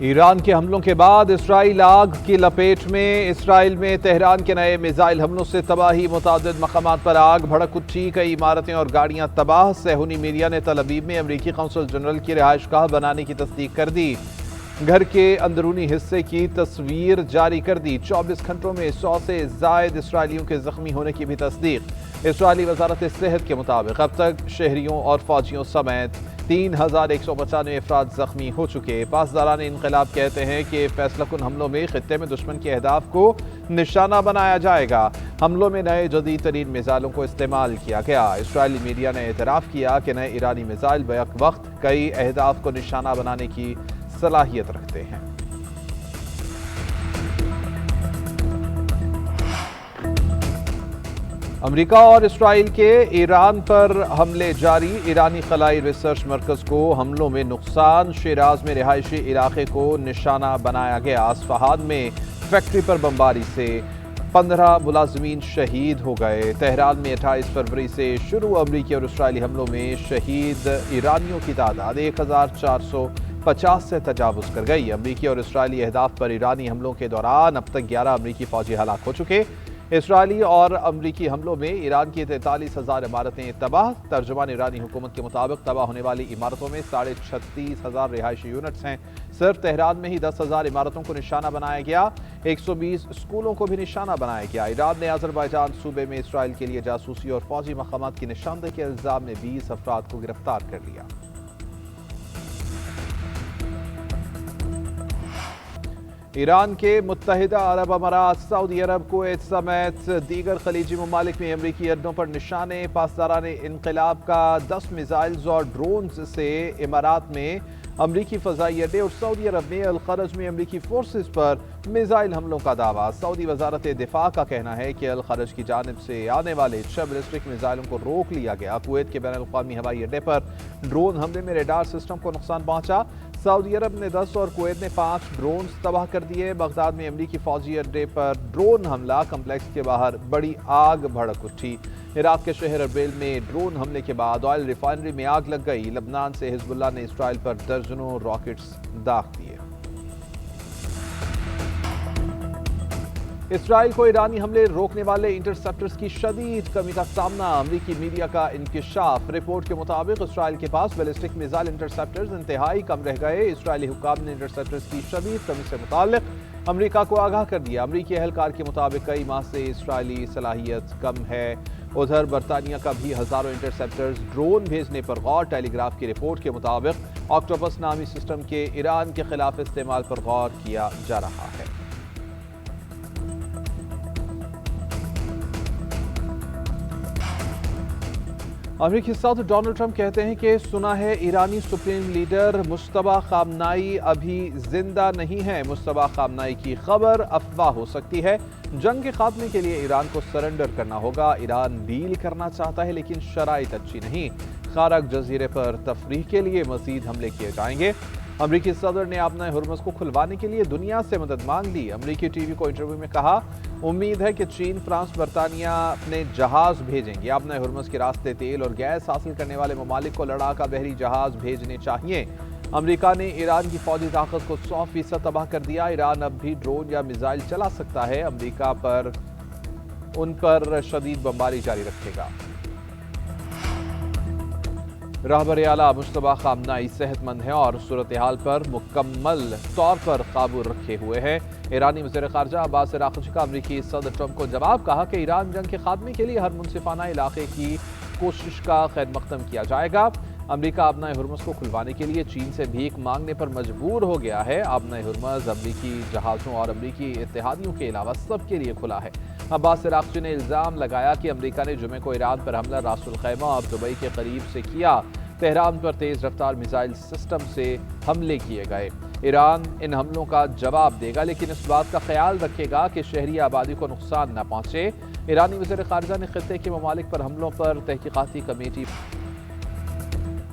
ایران کے حملوں کے بعد اسرائیل آگ کی لپیٹ میں۔ اسرائیل میں تہران کے نئے میزائل حملوں سے تباہی، متعدد مقامات پر آگ بھڑک اٹھی، کئی عمارتیں اور گاڑیاں تباہ۔ صہیونی میڈیا نے تل ابیب میں امریکی قونصل جنرل کی رہائش گاہ بنانے کی تصدیق کر دی۔ گھر کے اندرونی حصے کی تصویر جاری کر دی۔ 24 گھنٹوں میں 100 سے زائد اسرائیلیوں کے زخمی ہونے کی بھی تصدیق۔ اسرائیلی وزارت صحت کے مطابق اب تک شہریوں اور فوجیوں سمیت 3195 افراد زخمی ہو چکے۔ پاسداران انقلاب کہتے ہیں کہ فیصلہ کن حملوں میں خطے میں دشمن کے اہداف کو نشانہ بنایا جائے گا۔ حملوں میں نئے جدید ترین میزائلوں کو استعمال کیا گیا۔ اسرائیلی میڈیا نے اعتراف کیا کہ نئے ایرانی میزائل بیک وقت کئی اہداف کو نشانہ بنانے کی صلاحیت رکھتے ہیں۔ امریکہ اور اسرائیل کے ایران پر حملے جاری۔ ایرانی خلائی ریسرچ مرکز کو حملوں میں نقصان۔ شیراز میں رہائشی علاقے کو نشانہ بنایا گیا۔ اصفہان میں فیکٹری پر بمباری سے 15 ملازمین شہید ہو گئے۔ تہران میں 28 فروری سے شروع امریکی اور اسرائیلی حملوں میں شہید ایرانیوں کی تعداد 1450 سے تجاوز کر گئی۔ امریکی اور اسرائیلی اہداف پر ایرانی حملوں کے دوران اب تک 11 امریکی فوجی ہلاک ہو چکے۔ اسرائیلی اور امریکی حملوں میں ایران کی 43,000 عمارتیں تباہ۔ ترجمان ایرانی حکومت کے مطابق تباہ ہونے والی عمارتوں میں 36,500 رہائشی یونٹس ہیں۔ صرف تہران میں ہی 10,000 عمارتوں کو نشانہ بنایا گیا۔ 120 اسکولوں کو بھی نشانہ بنایا گیا۔ ایران نے آذربائیجان صوبے میں اسرائیل کے لیے جاسوسی اور فوجی مقامات کی نشاندہی کے الزام میں 20 افراد کو گرفتار کر لیا۔ ایران کے متحدہ عرب امارات، سعودی عرب، کویت سمیت دیگر خلیجی ممالک میں امریکی اڈوں پر نشانے۔ پاسداران انقلاب کا 10 میزائلز اور ڈرونز سے امارات میں امریکی فضائی اڈے اور سعودی عرب میں الخرج میں امریکی فورسز پر میزائل حملوں کا دعویٰ۔ سعودی وزارت دفاع کا کہنا ہے کہ الخرج کی جانب سے آنے والے 6 بیلسٹک میزائلوں کو روک لیا گیا۔ کویت کے بین الاقوامی ہوائی اڈے پر ڈرون حملے میں ریڈار سسٹم کو نقصان پہنچا۔ سعودی عرب نے 10 اور کویت نے 5 ڈرونز تباہ کر دیے۔ بغداد میں امریکی فوجی اڈے پر ڈرون حملہ، کمپلیکس کے باہر بڑی آگ بھڑک اٹھی۔ عراق کے شہر اربیل میں ڈرون حملے کے بعد آئل ریفائنری میں آگ لگ گئی۔ لبنان سے حزب اللہ نے اسرائیل پر درجنوں راکٹس داغ دیے۔ اسرائیل کو ایرانی حملے روکنے والے انٹرسیپٹرز کی شدید کمی کا سامنا۔ امریکی میڈیا کا انکشاف۔ رپورٹ کے مطابق اسرائیل کے پاس بیلسٹک میزائل انٹرسیپٹرز انتہائی کم رہ گئے۔ اسرائیلی حکام نے انٹرسیپٹرز کی شدید کمی سے متعلق امریکہ کو آگاہ کر دیا۔ امریکی اہلکار کے مطابق کئی ماہ سے اسرائیلی صلاحیت کم ہے۔ ادھر برطانیہ کا بھی ہزاروں انٹرسیپٹرز ڈرون بھیجنے پر غور۔ ٹیلی گراف کی رپورٹ کے مطابق آکٹوپس نامی سسٹم کے ایران کے خلاف استعمال پر غور کیا جا رہا ہے۔ امریکی صدر ڈونلڈ ٹرمپ کہتے ہیں کہ سنا ہے ایرانی سپریم لیڈر مجتبی خامنائی ابھی زندہ نہیں ہے۔ مجتبی خامنائی کی خبر افواہ ہو سکتی ہے۔ جنگ کے خاتمے کے لیے ایران کو سرنڈر کرنا ہوگا۔ ایران ڈیل کرنا چاہتا ہے لیکن شرائط اچھی نہیں۔ خارق جزیرے پر تفریح کے لیے مزید حملے کیے جائیں گے۔ امریکی صدر نے آبنہ ہرمز کو کھلوانے کے لیے دنیا سے مدد مانگ لی۔ امریکی ٹی وی کو انٹرویو میں کہا، امید ہے کہ چین، فرانس، برطانیہ اپنے جہاز بھیجیں گے۔ آبنہ ہرمز کے راستے تیل اور گیس حاصل کرنے والے ممالک کو لڑاکا بحری جہاز بھیجنے چاہیے۔ امریکہ نے ایران کی فوجی طاقت کو 100% تباہ کر دیا۔ ایران اب بھی ڈرون یا میزائل چلا سکتا ہے۔ امریکہ ان پر شدید بمباری جاری رکھے گا۔ رہبر اعلیٰ مجتبی خامنائی صحت مند ہیں اور صورتحال پر مکمل طور پر قابو رکھے ہوئے ہیں۔ ایرانی وزیر خارجہ عباس عراقچی کا امریکی صدر ٹرمپ کو جواب، کہا کہ ایران جنگ کے خاتمے کے لیے ہر منصفانہ علاقے کی کوشش کا خیر مقدم کیا جائے گا۔ امریکہ آبنہ ہرمز کو کھلوانے کے لیے چین سے بھیک مانگنے پر مجبور ہو گیا ہے۔ آبنہ ہرمز امریکی جہازوں اور امریکی اتحادیوں کے علاوہ سب کے لیے کھلا ہے۔ عباس عراقچی نے الزام لگایا کہ امریکہ نے جمعے کو ایران پر حملہ راس الخیمہ اور دبئی کے قریب سے کیا۔ تہران پر تیز رفتار میزائل سسٹم سے حملے کیے گئے۔ ایران ان حملوں کا جواب دے گا لیکن اس بات کا خیال رکھے گا کہ شہری آبادی کو نقصان نہ پہنچے۔ ایرانی وزیر خارجہ نے خطے کے ممالک پر حملوں پر تحقیقاتی کمیٹی۔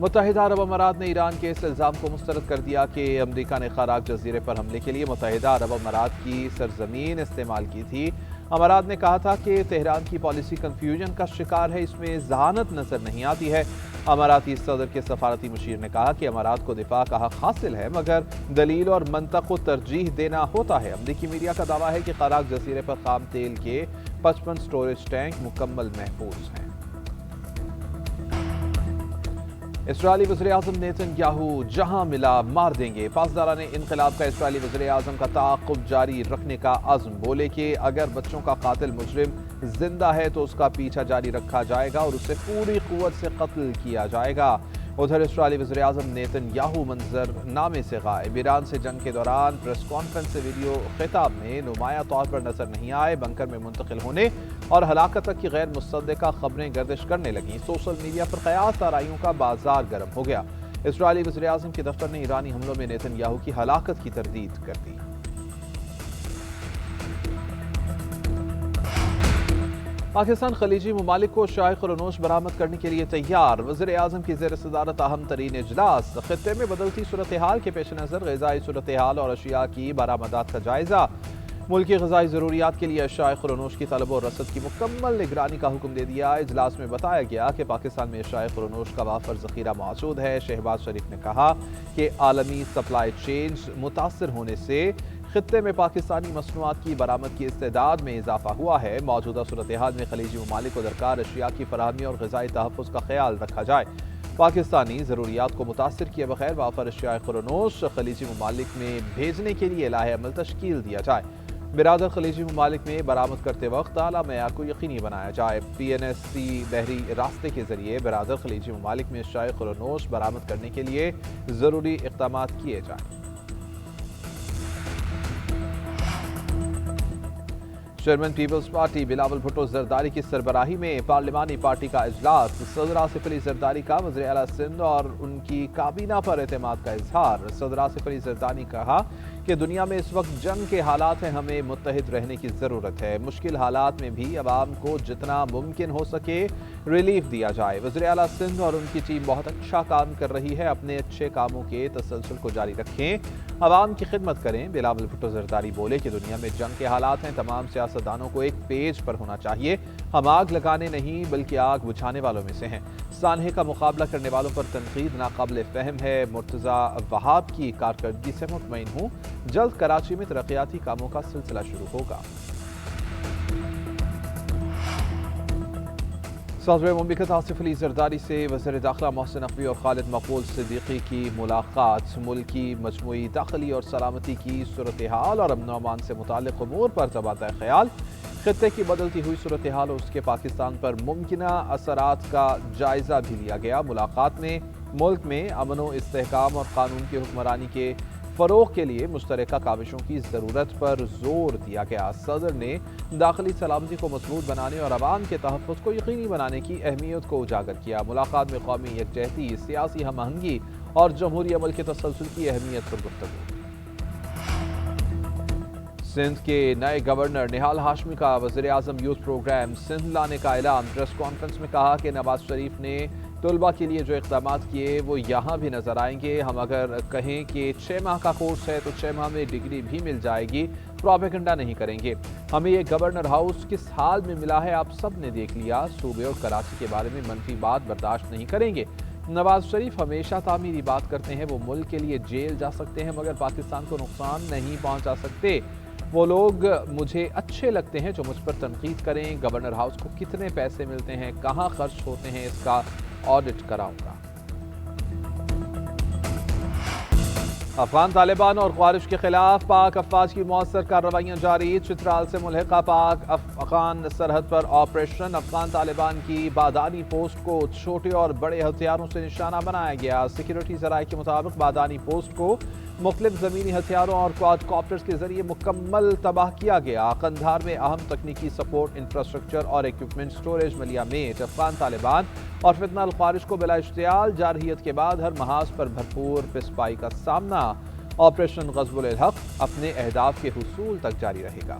متحدہ عرب امارات نے ایران کے اس الزام کو مسترد کر دیا کہ امریکہ نے خارق جزیرے پر حملے کے لیے متحدہ عرب امارات کی سرزمین استعمال کی تھی۔ امارات نے کہا تھا کہ تہران کی پالیسی کنفیوژن کا شکار ہے، اس میں ذہانت نظر نہیں آتی ہے۔ اماراتی صدر کے سفارتی مشیر نے کہا کہ امارات کو دفاع کا حق حاصل ہے مگر دلیل اور منطق کو ترجیح دینا ہوتا ہے۔ امریکی میڈیا کا دعویٰ ہے کہ قراق جزیرے پر خام تیل کے 55 سٹوریج ٹینک مکمل محفوظ ہیں۔ اسرائیلی وزیراعظم نیتن یاہو جہاں ملا مار دیں گے۔ پاسداران انقلاب کا اسرائیلی وزیراعظم کا تعاقب جاری رکھنے کا عزم، بولے کہ اگر بچوں کا قاتل مجرم زندہ ہے تو اس کا پیچھا جاری رکھا جائے گا اور اسے پوری قوت سے قتل کیا جائے گا۔ ادھر اسرائیلی وزیراعظم نیتن یاہو منظر نامے سے غائب۔ ایران سے جنگ کے دوران پریس کانفرنس سے ویڈیو خطاب میں نمایاں طور پر نظر نہیں آئے۔ بنکر میں منتقل ہونے اور ہلاکت تک کی غیر مصدقہ خبریں گردش کرنے لگیں۔ سوشل میڈیا پر قیاس آرائیوں کا بازار گرم ہو گیا۔ اسرائیلی وزیراعظم کے دفتر نے ایرانی حملوں میں نیتن یاہو کی ہلاکت کی تردید کر دی۔ پاکستان خلیجی ممالک کو اشیاء خرنوش برآمد کرنے کے لیے تیار۔ وزیر اعظم کی زیر صدارت اہم ترین اجلاس۔ خطے میں بدلتی صورتحال کے پیش نظر غذائی صورتحال اور اشیاء کی برآمدات کا جائزہ۔ ملکی غذائی ضروریات کے لیے اشیاء خرنوش کی طلب و رسد کی مکمل نگرانی کا حکم دے دیا۔ اجلاس میں بتایا گیا کہ پاکستان میں اشیاء خرنوش کا وافر ذخیرہ موجود ہے۔ شہباز شریف نے کہا کہ عالمی سپلائی چین متاثر ہونے سے خطے میں پاکستانی مصنوعات کی برآمد کی استعداد میں اضافہ ہوا ہے۔ موجودہ صورتحال میں خلیجی ممالک کو درکار اشیاء کی فراہمی اور غذائی تحفظ کا خیال رکھا جائے۔ پاکستانی ضروریات کو متاثر کیے بغیر وافر اشیاء خرنوش خلیجی ممالک میں بھیجنے کے لیے لاہ عمل تشکیل دیا جائے۔ برادر خلیجی ممالک میں برآمد کرتے وقت اعلیٰ معیار کو یقینی بنایا جائے۔ PNSC بحری راستے کے ذریعے برادر خلیجی ممالک میں اشیاء خرنوش برآمد کرنے کے لیے ضروری اقدامات کیے جائیں۔ Chairman Peoples party Bilawal Bhutto Zardari کی سربراہی میں پارلیمانی پارٹی کا اجلاس۔ صدر آصف علی زرداری کا وزیر اعلیٰ سندھ اور ان کی کابینہ پر اعتماد کا اظہار۔ صدر آصف علی زرداری نے کہا کہ دنیا میں اس وقت جنگ کے حالات ہیں، ہمیں متحد رہنے کی ضرورت ہے۔ مشکل حالات میں بھی عوام کو جتنا ممکن ہو سکے ریلیف دیا جائے۔ وزیر اعلیٰ سندھ اور ان کی ٹیم بہت اچھا کام کر رہی ہے، اپنے اچھے کاموں کے تسلسل کو جاری رکھیں، عوام کی خدمت کریں۔ بلاول بھٹو زرداری بولے کہ دنیا میں جنگ کے حالات ہیں، تمام سیاستدانوں کو ایک پیج پر ہونا چاہیے۔ ہم آگ لگانے نہیں بلکہ آگ بجھانے والوں میں سے ہیں۔ سانحے کا مقابلہ کرنے والوں پر تنقید ناقابل فہم ہے۔ مرتضیٰ وہاب کی کارکردگی سے مطمئن ہوں، جلد کراچی میں ترقیاتی کاموں کا سلسلہ شروع ہوگا۔ صدر مملکت آصف علی زرداری سے وزیر داخلہ محسن نقوی اور خالد مقبول صدیقی کی ملاقات۔ ملکی مجموعی داخلی اور سلامتی کی صورتحال اور امن و امان سے متعلق امور پر تبادلہ خیال۔ خطے کی بدلتی ہوئی صورتحال اور اس کے پاکستان پر ممکنہ اثرات کا جائزہ بھی لیا گیا۔ ملاقات میں ملک میں امن و استحکام اور قانون کی حکمرانی کے فروغ کے لیے مشترکہ کاوشوں کی ضرورت پر زور دیا گیا۔ صدر نے داخلی سلامتی کو مضبوط بنانے اور عوام کے تحفظ کو یقینی بنانے کی اہمیت کو اجاگر کیا۔ ملاقات میں قومی یکجہتی، سیاسی ہم آہنگی اور جمہوری عمل کے تسلسل کی اہمیت پر گفتگو۔ سندھ کے نئے گورنر نہال ہاشمی کا وزیر اعظم یوتھ پروگرام سندھ لانے کا اعلان۔ پریس کانفرنس میں کہا کہ نواز شریف نے طلبہ کے لیے جو اقدامات کیے وہ یہاں بھی نظر آئیں گے۔ ہم اگر کہیں کہ 6 ماہ کا کورس ہے تو 6 ماہ میں ڈگری بھی مل جائے گی، پروپیگنڈا نہیں کریں گے۔ ہمیں یہ گورنر ہاؤس کس حال میں ملا ہے آپ سب نے دیکھ لیا۔ صوبے اور کراچی کے بارے میں منفی بات برداشت نہیں کریں گے۔ نواز شریف ہمیشہ تعمیری بات کرتے ہیں، وہ ملک کے لیے جیل جا سکتے ہیں مگر پاکستان کو نقصان نہیں پہنچا سکتے۔ وہ لوگ مجھے اچھے لگتے ہیں جو مجھ پر تنقید کریں۔ گورنر ہاؤس کو کتنے پیسے ملتے ہیں، کہاں خرچ ہوتے ہیں، اس کا آڈٹ کراؤں گا۔ افغان طالبان اور خوارش کے خلاف پاک افواج کی مؤثر کارروائیاں جاری۔ چترال سے ملحقہ پاک افغان سرحد پر آپریشن۔ افغان طالبان کی بادانی پوسٹ کو چھوٹے اور بڑے ہتھیاروں سے نشانہ بنایا گیا۔ سیکیورٹی ذرائع کے مطابق بادانی پوسٹ کو مختلف زمینی ہتھیاروں اور کواد کاپٹرز کے ذریعے مکمل تباہ کیا گیا۔ قندھار میں اہم تکنیکی سپورٹ انفراسٹرکچر اور ایکوپمنٹ سٹوریج ملیا میٹ۔ افغان طالبان اور فتنہ الخوارش کو بلا اشتعال جارحیت کے بعد ہر محاذ پر بھرپور پسپائی کا سامنا۔ آپریشن غزو الحق اپنے اہداف کے حصول تک جاری رہے گا۔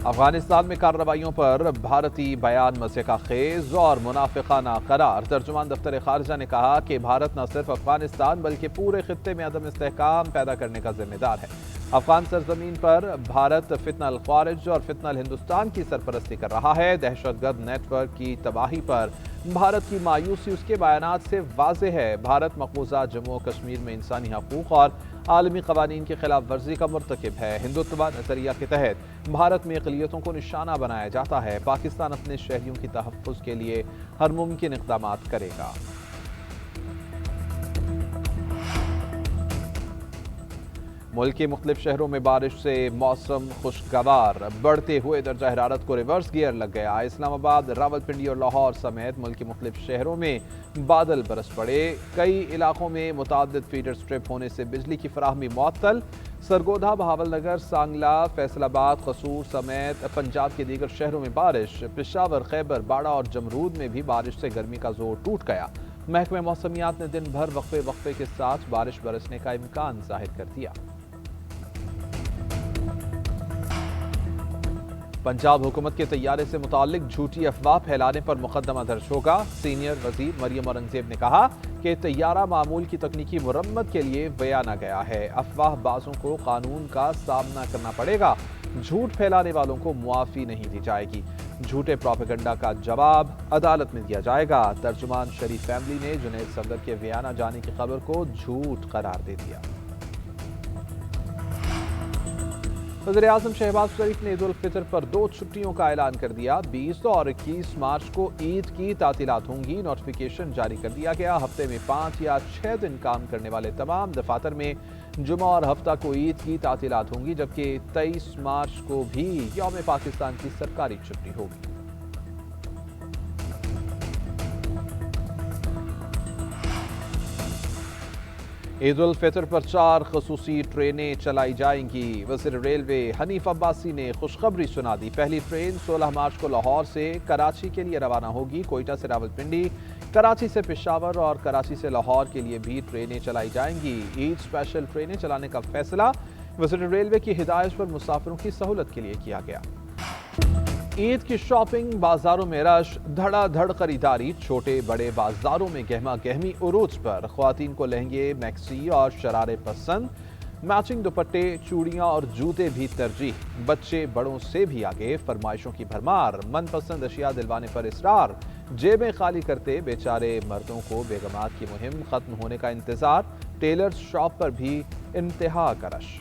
افغانستان میں کارروائیوں پر بھارتی بیان مضحکہ خیز اور منافقانہ قرار۔ ترجمان دفتر خارجہ نے کہا کہ بھارت نہ صرف افغانستان بلکہ پورے خطے میں عدم استحکام پیدا کرنے کا ذمہ دار ہے۔ افغان سرزمین پر بھارت فتنہ الخوارج اور فتنہ الہندوستان کی سرپرستی کر رہا ہے۔ دہشت گرد نیٹ ورک کی تباہی پر بھارت کی مایوسی اس کے بیانات سے واضح ہے۔ بھارت مقبوضہ جموں و کشمیر میں انسانی حقوق اور عالمی قوانین کی خلاف ورزی کا مرتکب ہے۔ ہندوتوا نظریہ کے تحت بھارت میں اقلیتوں کو نشانہ بنایا جاتا ہے۔ پاکستان اپنے شہریوں کی تحفظ کے لیے ہر ممکن اقدامات کرے گا۔ ملک کے مختلف شہروں میں بارش سے موسم خوشگوار، بڑھتے ہوئے درجہ حرارت کو ریورس گیئر لگ گیا۔ اسلام آباد، راولپنڈی اور لاہور سمیت ملک کے مختلف شہروں میں بادل برس پڑے۔ کئی علاقوں میں متعدد فیڈر سٹرپ ہونے سے بجلی کی فراہمی معطل۔ سرگودھا، بہاول نگر، سانگلہ، فیصل آباد، قصور سمیت پنجاب کے دیگر شہروں میں بارش۔ پشاور، خیبر، باڑہ اور جمرود میں بھی بارش سے گرمی کا زور ٹوٹ گیا۔ محکمہ موسمیات نے دن بھر وقفے کے ساتھ بارش برسنے کا امکان ظاہر کر دیا۔ پنجاب حکومت کے طیارے سے متعلق جھوٹی افواہ پھیلانے پر مقدمہ درج ہوگا۔ سینئر وزیر مریم اورنگزیب نے کہا کہ طیارہ معمول کی تکنیکی مرمت کے لیے ویانا گیا ہے۔ افواہ بازوں کو قانون کا سامنا کرنا پڑے گا۔ جھوٹ پھیلانے والوں کو معافی نہیں دی جائے گی۔ جھوٹے پروپیگنڈا کا جواب عدالت میں دیا جائے گا۔ ترجمان شریف فیملی نے جنید صفدر کے ویانا جانے کی خبر کو جھوٹ قرار دے دیا۔ وزیراعظم شہباز شریف نے عید الفطر پر 2 چھٹیوں کا اعلان کر دیا۔ 20 اور 21 مارچ کو عید کی تعطیلات ہوں گی۔ نوٹیفیکیشن جاری کر دیا گیا۔ ہفتے میں 5 یا 6 دن کام کرنے والے تمام دفاتر میں جمعہ اور ہفتہ کو عید کی تعطیلات ہوں گی، جبکہ 23 مارچ کو بھی یوم پاکستان کی سرکاری چھٹی ہوگی۔ عید الفطر پر 4 خصوصی ٹرینیں چلائی جائیں گی۔ وزیر ریلوے حنیف عباسی نے خوشخبری سنا دی۔ پہلی ٹرین 16 مارچ کو لاہور سے کراچی کے لیے روانہ ہوگی۔ کوئٹہ سے راولپنڈی، کراچی سے پشاور اور کراچی سے لاہور کے لیے بھی ٹرینیں چلائی جائیں گی۔ عید اسپیشل ٹرینیں چلانے کا فیصلہ وزیر ریلوے کی ہدایت پر مسافروں کی سہولت کے لیے کیا گیا۔ عید کی شاپنگ، بازاروں میں رش، دھڑا دھڑ خریداری، چھوٹے بڑے بازاروں میں گہما گہمی عروج پر۔ خواتین کو لہنگے، میکسی اور شرارے پسند، میچنگ دوپٹے، چوڑیاں اور جوتے بھی ترجیح۔ بچے بڑوں سے بھی آگے، فرمائشوں کی بھرمار، من پسند اشیاء دلوانے پر اصرار۔ جیبیں خالی کرتے بیچارے مردوں کو بیگمات کی مہم ختم ہونے کا انتظار۔ ٹیلرز شاپ پر بھی انتہا کا رش۔